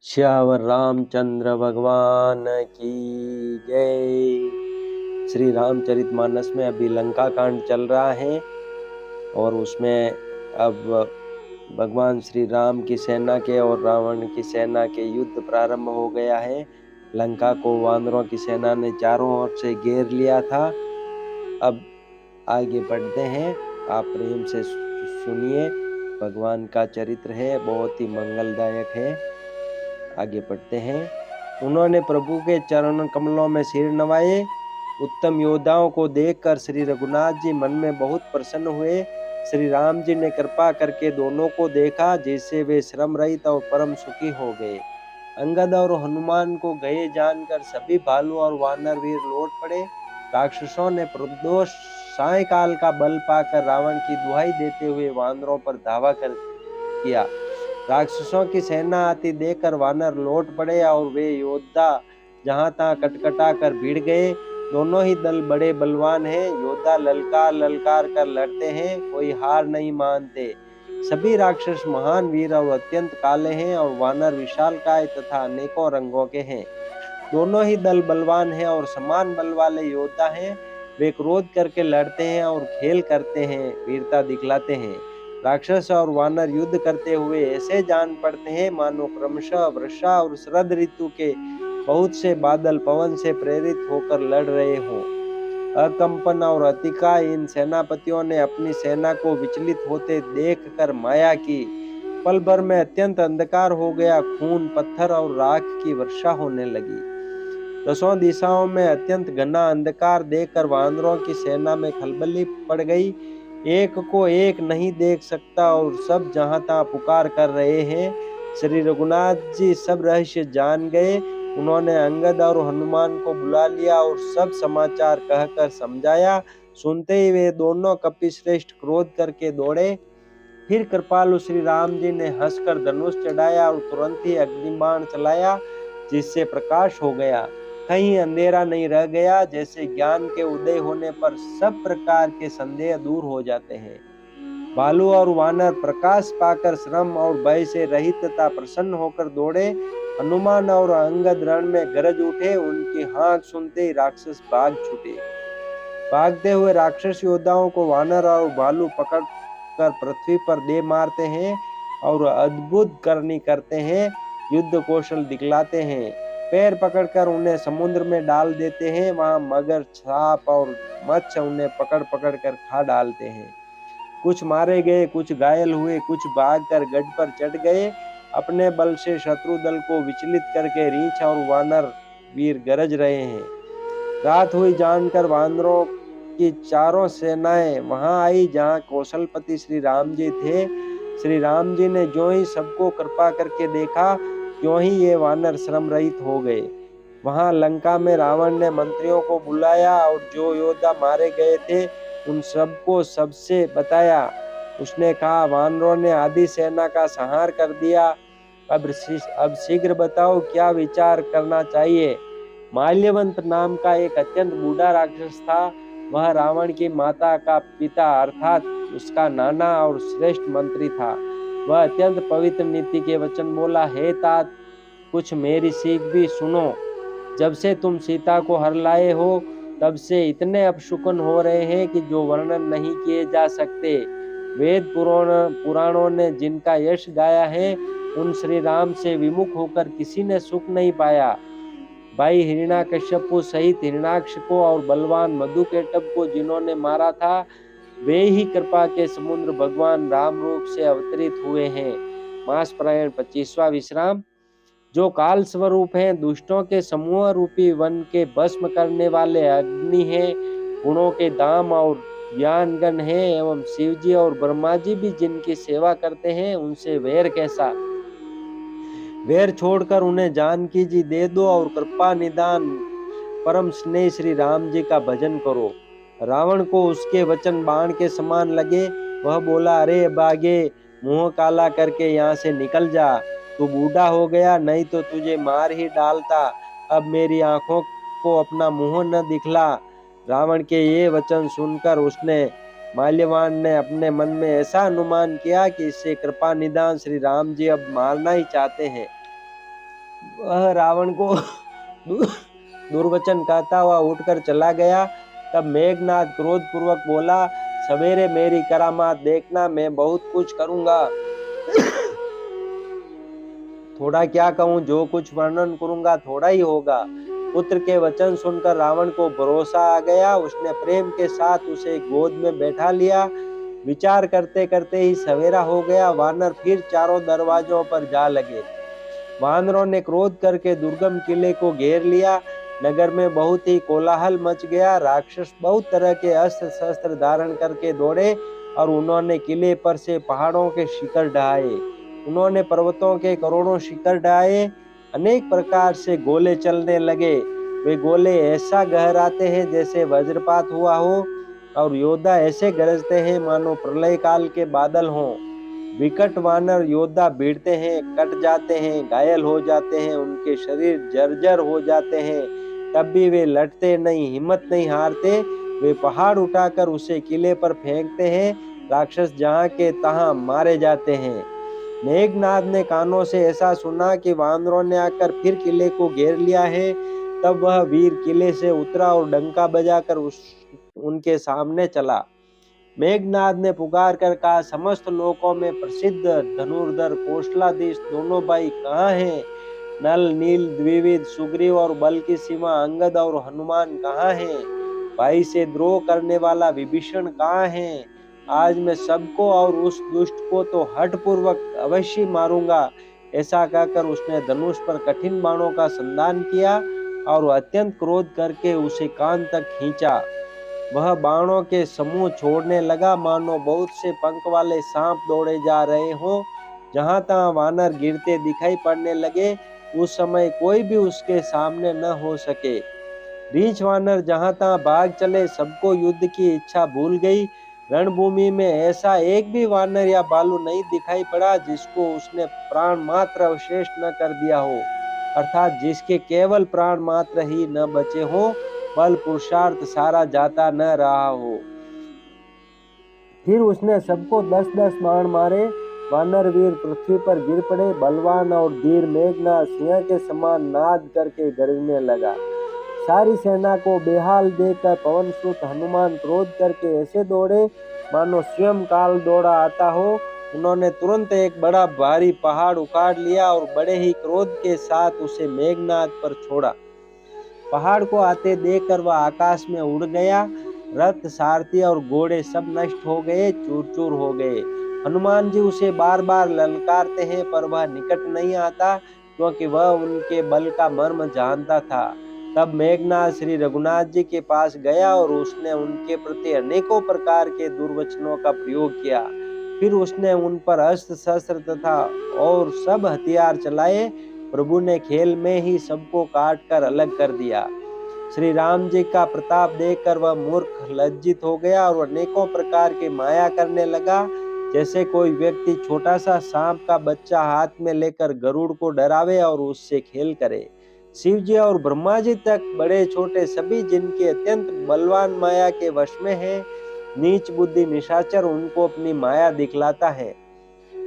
श्यावर रामचंद्र भगवान की जय। श्री रामचरितमानस में अभी लंका कांड चल रहा है और उसमें अब भगवान श्री राम की सेना के और रावण की सेना के युद्ध प्रारंभ हो गया है। लंका को वानरों की सेना ने चारों ओर से घेर लिया था। अब आगे बढ़ते हैं, आप प्रेम से सुनिए। भगवान का चरित्र है, बहुत ही मंगलदायक है। आगे बढ़ते हैं। उन्होंने प्रभु के चरण कमलों में सिर नवाए। उत्तम योद्धाओं को देखकर श्री रघुनाथ जी मन में बहुत प्रसन्न हुए। श्री राम जी ने कृपा करके दोनों को देखा, जिससे वे श्रम रहित और परम सुखी हो गए। अंगद और हनुमान को गए जानकर सभी भालू और वानर वीर लौट पड़े। राक्षसों ने प्रदोष सायकाल का बल पाकर रावण की दुहाई देते हुए वानरों पर धावा कर किया। राक्षसों की सेना आती देखकर वानर लौट पड़े और वे योद्धा जहां तहां कटकटा कर भिड़ गए। दोनों ही दल बड़े बलवान हैं। योद्धा ललकार ललकार कर लड़ते हैं, कोई हार नहीं मानते। सभी राक्षस महान वीर और अत्यंत काले हैं और वानर विशालकाय तथा अनेकों रंगों के हैं। दोनों ही दल बलवान हैं और समान बल वाले योद्धा हैं। वे क्रोध करके लड़ते हैं और खेल करते हैं, वीरता दिखलाते हैं। राक्षस और वानर युद्ध करते हुए ऐसे जान पड़ते हैं मानो क्रमशः वर्षा और शरद ऋतु के बहुत से बादल पवन से प्रेरित होकर लड़ रहे हों। अकंपन और अतिका इन सेनापतियों ने अपनी सेना को विचलित होते देखकर माया की। पल भर में अत्यंत अंधकार हो गया। खून, पत्थर और राख की वर्षा होने लगी। दसों दिशाओं में अत्यंत घना अंधकार देखकर वानरों की सेना में खलबली पड़ गई। एक को एक नहीं देख सकता और सब जहां तहां पुकार कर रहे हैं। श्री रघुनाथ जी सब रहस्य जान गए। उन्होंने अंगद और हनुमान को बुला लिया और सब समाचार कहकर समझाया। सुनते ही वे दोनों कपिश्रेष्ठ क्रोध करके दौड़े। फिर कृपालु श्री राम जी ने हंसकर धनुष चढ़ाया और तुरंत ही अग्निबाण चलाया, जिससे प्रकाश हो गया। कहीं अंधेरा नहीं रह गया। जैसे ज्ञान के उदय होने पर सब प्रकार के संदेह दूर हो जाते हैं। भालू और वानर प्रकाश पाकर श्रम और भय से रहित तथा प्रसन्न होकर दौड़े। हनुमान और अंगद रण में गरज उठे। उनकी हाँक सुनते ही राक्षस भाग छूटे। भागते हुए राक्षस योद्धाओं को वानर और भालू पकड़ कर पृथ्वी पर दे मारते हैं और अद्भुत करनी करते हैं, युद्ध कौशल दिखलाते हैं। पैर पकड़कर उन्हें समुद्र में डाल देते हैं। वहां मगर, सांप और मत्स्य उन्हें पकड़ पकड़ कर खा डालते हैं। कुछ मारे गए, कुछ घायल हुए, कुछ भागकर गढ़ पर चढ़ गए। अपने बल से शत्रु दल को विचलित करके रीछ और वानर वीर गरज रहे हैं। रात हुई जानकर वानरों की चारों सेनाएं वहां आई जहां कौशलपति श्री राम जी थे। श्री राम जी ने जो ही सबको कृपा करके देखा, त्यों ही ये वानर श्रम रहित हो गए। वहां लंका में रावण ने मंत्रियों को बुलाया और जो योद्धा मारे गए थे उन सबको सबसे बताया। उसने कहा, वानरों ने आधी सेना का संहार कर दिया। अब शीघ्र बताओ क्या विचार करना चाहिए। माल्यवंत नाम का एक अत्यंत बूढ़ा राक्षस था। वह रावण की माता का पिता अर्थात उसका नाना और श्रेष्ठ मंत्री था। वह अत्यंत पवित्र नीति के वचन बोला, हे तात, कुछ मेरी सीख भी सुनो। जब से तुम सीता को हर लाए हो तब से इतने अपशकुन हो रहे हैं कि जो वर्णन नहीं किए जा सकते। वेद पुराणों ने जिनका यश गाया है, उन श्री राम से विमुख होकर किसी ने सुख नहीं पाया। भाई हिरण्याकश्यपु सहित हिरण्याक्ष को और बलवान मधुकैटभ को जिन्होंने मारा था, वे ही कृपा के समुद्र भगवान राम रूप से अवतरित हुए हैं। मास प्रायण 25वां विश्राम। जो काल स्वरूप हैं, दुष्टों के समूह रूपी वन के भस्म करने वाले अग्नि हैं, गुणों के धाम और ज्ञानगण हैं, एवं शिव जी और ब्रह्मा जी भी जिनकी सेवा करते हैं, उनसे वैर कैसा। वैर छोड़कर उन्हें जानकी जी दे दो और कृपा निदान परम स्नेह श्री राम जी का भजन करो। रावण को उसके वचन बाण के समान लगे। वह बोला, अरे बागे, मुंह काला करके यहाँ से निकल जा। तू बूढ़ा हो गया, नहीं तो तुझे मार ही डालता। अब मेरी आंखों को अपना मुंह न दिखला। रावण के ये वचन सुनकर उसने माल्यवान ने अपने मन में ऐसा अनुमान किया कि इससे कृपा निदान श्री राम जी अब मारना ही चाहते हैं। वह रावण को दुर्वचन कहता हुआ उठकर चला गया। तब मेघनाद क्रोध पूर्वक बोला, सवेरे मेरी करामात देखना, मैं बहुत कुछ करूंगा। थोड़ा क्या कहूँ, जो कुछ वर्णन करूंगा थोड़ा ही होगा। पुत्र के वचन सुनकर रावण को भरोसा आ गया। उसने प्रेम के साथ उसे गोद में बैठा लिया। विचार करते करते ही सवेरा हो गया। वानर फिर चारों दरवाजों पर जा लगे। वानरों ने क्रोध करके दुर्गम किले को घेर लिया। नगर में बहुत ही कोलाहल मच गया। राक्षस बहुत तरह के अस्त्र शस्त्र धारण करके दौड़े और उन्होंने किले पर से पहाड़ों के शिखर ढहाए। उन्होंने पर्वतों के करोड़ों शिखर ढहाए। अनेक प्रकार से गोले चलने लगे। वे गोले ऐसा गहराते हैं जैसे वज्रपात हुआ हो, और योद्धा ऐसे गरजते हैं मानो प्रलय काल के बादल हों। विकट वानर योद्धा भिड़ते हैं, कट जाते हैं, घायल हो जाते हैं, उनके शरीर जर्जर हो जाते हैं। तब भी वे लड़ते नहीं, हिम्मत नहीं हारते। वे पहाड़ उठाकर उसे किले पर फेंकते हैं। राक्षस जहाँ के तहाँ मारे जाते हैं। मेघनाद ने कानों से ऐसा सुना कि वानरों ने आकर फिर किले को घेर लिया है। तब वह वीर किले से उतरा और डंका बजाकर उनके सामने चला। मेघनाद ने पुकार कर कहा, समस्त लोकों में प्रसिद्ध धनुर्धर कौशलाधीश दोनों भाई कहाँ हैं? नल नील द्विविद सुग्रीव और बल की सीमा अंगद और हनुमान कहाँ हैं? भाई से द्रोह करने वाला विभीषण कहाँ है? आज मैं सबको और उस दुष्ट को तो हठ पूर्वक अवश्य मारूंगा। ऐसा कहकर उसने धनुष पर कठिन बाणों का संधान किया और अत्यंत क्रोध करके उसे कान तक खींचा। वह बाणों के समूह छोड़ने लगा, मानो बहुत से पंख वाले सांप दौड़े जा रहे हों। जहां तहां वानर गिरते दिखाई पड़ने लगे। उस समय कोई भी उसके सामने न हो सके। रीछ वानर जहां तहां भाग चले, सबको युद्ध की इच्छा भूल गई। रणभूमि में ऐसा एक भी वानर या भालू नहीं दिखाई पड़ा जिसको उसने प्राण मात्र अवशेष न कर दिया हो, अर्थात जिसके केवल प्राण मात्र ही न बचे हो, बल पुरुषार्थ सारा जाता न रहा हो। फिर उसने सबको 10-10 बाण मारे। वानर वीर पृथ्वी पर गिर पड़े। बलवान और धीर मेघनाद सिंह के समान नाद करके गरजने लगा। सारी सेना को बेहाल देखकर पवनसुत हनुमान क्रोध करके ऐसे दौड़े मानो स्वयं काल दौड़ा आता हो। उन्होंने तुरंत एक बड़ा भारी पहाड़ उखाड़ लिया और बड़े ही क्रोध के साथ उसे मेघनाद पर छोड़ा। पहाड़ को आते देखकर वह आकाश में उड़ गया। रथ सारथी और घोड़े सब नष्ट हो गए, चूर चूर हो गए। हनुमान जी उसे बार बार ललकारते हैं पर वह निकट नहीं आता, क्योंकि वह उनके बल का मर्म जानता था। तब मेघनाद श्री रघुनाथ जी के पास गया और उसने उनके प्रति अनेकों प्रकार के दुर्वचनों का प्रयोग किया। फिर उसने उन पर अस्त्र शस्त्र तथा और सब हथियार चलाए। प्रभु ने खेल में ही सबको काट कर अलग कर दिया। श्री राम जी का प्रताप देखकर वह मूर्ख लज्जित हो गया और अनेकों प्रकार की माया करने लगा। जैसे कोई व्यक्ति छोटा सा सांप का बच्चा हाथ में लेकर गरुड़ को डरावे और उससे खेल करे। शिव जी और ब्रह्मा जी तक बड़े छोटे सभी जिनके अत्यंत बलवान माया के वश में है, नीच बुद्धि निशाचर उनको अपनी माया दिखलाता है।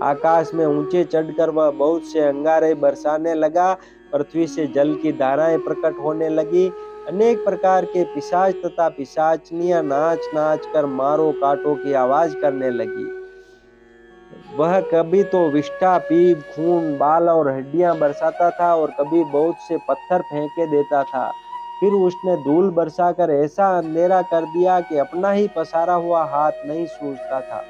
आकाश में ऊंचे चढ़कर वह बहुत से अंगारे बरसाने लगा। पृथ्वी से जल की धाराएं प्रकट होने लगी। अनेक प्रकार के पिशाच तथा पिशाचनियां नाच नाच कर मारो काटो की आवाज करने लगी। वह कभी तो विष्ठा पीप खून बाल और हड्डियां बरसाता था और कभी बहुत से पत्थर फेंके देता था। फिर उसने धूल बरसाकर ऐसा अंधेरा कर दिया कि अपना ही पसारा हुआ हाथ नहीं सूझता था।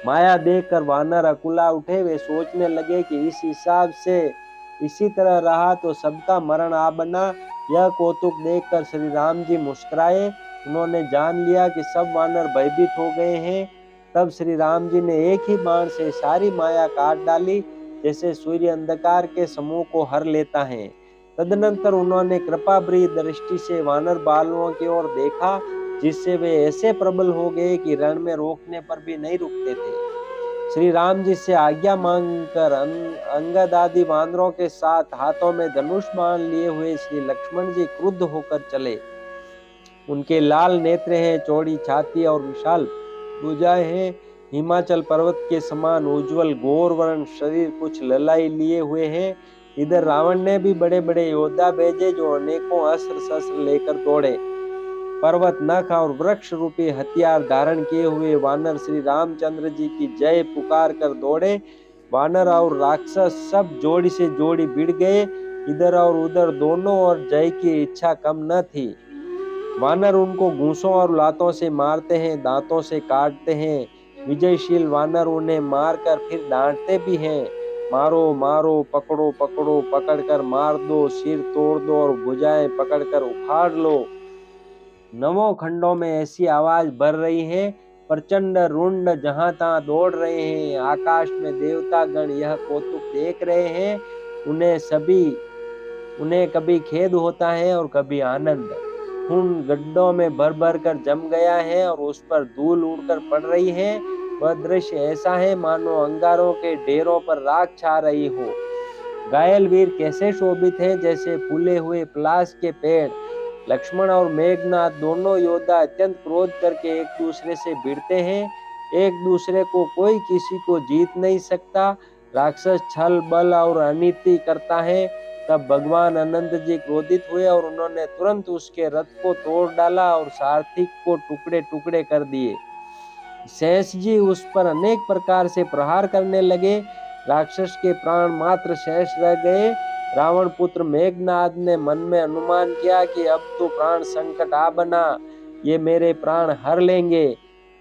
माया देखकर वानर अकुला उठे। वे सोचने लगे कि इस हिसाब से इसी तरह रहा तो सबका मरण आ बना। यह कौतुक देखकर श्री राम जी मुस्कुराए। उन्होंने जान लिया कि सब वानर भयभीत हो गए हैं। तब श्री राम जी ने एक ही बाण से सारी माया काट डाली, जैसे सूर्य अंधकार के समूह को हर लेता है। तदनंतर उन्होंने कृपाभरी दृष्टि से वानर बालुओं की ओर देखा, जिससे वे ऐसे प्रबल हो गए कि रण में रोकने पर भी नहीं रुकते थे। श्री राम जी से आज्ञा मांगकर अंगद आदि वानरों के साथ हाथों में धनुष बाण लिए हुए श्री लक्ष्मण जी क्रुद्ध होकर चले। उनके लाल नेत्र हैं, चौड़ी छाती और विशाल भुजाएं हैं। हिमाचल पर्वत के समान उज्जवल गौर वर्ण शरीर, कुछ ललाई लिए हुए हैं। इधर रावण ने भी बड़े बड़े योद्धा भेजे जो अनेकों अस्त्र शस्त्र लेकर दौड़े। पर्वत, नख और वृक्ष रूपी हथियार धारण किए हुए वानर श्री रामचंद्र जी की जय पुकार कर दौड़े। वानर और राक्षस सब जोड़ी से जोड़ी भिड़ गए। इधर और उधर दोनों ओर जय की इच्छा कम न थी। वानर उनको घूंसों और लातों से मारते हैं, दांतों से काटते हैं। विजयशील वानर उन्हें मारकर फिर डांटते भी हैं, मारो मारो, पकड़ो पकड़ो, पकड़कर मार दो, सिर तोड़ दो और भुजाएं पकड़कर उखाड़ लो। नवों खंडों में ऐसी आवाज भर रही है, प्रचंड रुंड जहां तहां दौड़ रहे हैं। आकाश में देवता गण यह कौतुक देख रहे हैं। उन्हें कभी खेद होता है और कभी आनंद। खून गड्ढों में भर भर कर जम गया है और उस पर धूल उड़कर पड़ रही है। वह दृश्य ऐसा है मानो अंगारों के ढेरों पर राख छा रही हो। घायल वीर कैसे शोभित हैं, जैसे फूले हुए पलाश के पेड़। लक्ष्मण और मेघनाथ दोनों योद्धा अत्यंत क्रोध करके एक दूसरे से भिड़ते हैं। एक दूसरे को कोई किसी को जीत नहीं सकता। राक्षस छल बल और अनीति करता है। तब भगवान अनंत जी क्रोधित हुए और उन्होंने तुरंत उसके रथ को तोड़ डाला और सारथी को टुकड़े टुकड़े कर दिए। शेष जी उस पर अनेक प्रकार से प्रहार करने लगे। राक्षस के प्राण मात्र शेष रह गए। रावण पुत्र मेघनाद ने मन में अनुमान किया कि अब तो प्राण संकट आ बना, ये मेरे प्राण हर लेंगे।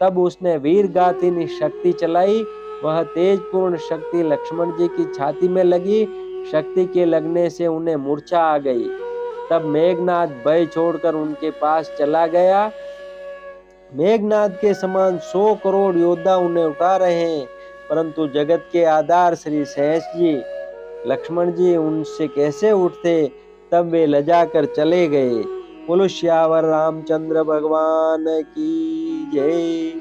तब उसने वीर गातिनी शक्ति चलाई। वह तेजपूर्ण शक्ति लक्ष्मण जी की छाती में लगी। शक्ति के लगने से उन्हें मूर्छा आ गई। तब मेघनाद भय छोड़कर उनके पास चला गया। मेघनाद के समान 100 करोड़ योद्धा उन्हें उठा रहे हैं, परंतु जगत के आधार श्री शेष जी लक्ष्मण जी उनसे कैसे उठते। तब वे लजा कर चले गए। बोलो श्यावर रामचंद्र भगवान की जय।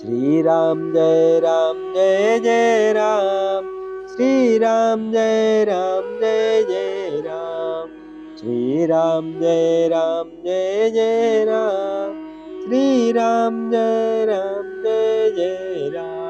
श्री राम जय राम जय जय राम। श्री राम जय राम जय जय राम। श्री राम जय राम जय जय राम। श्री राम जय जय राम।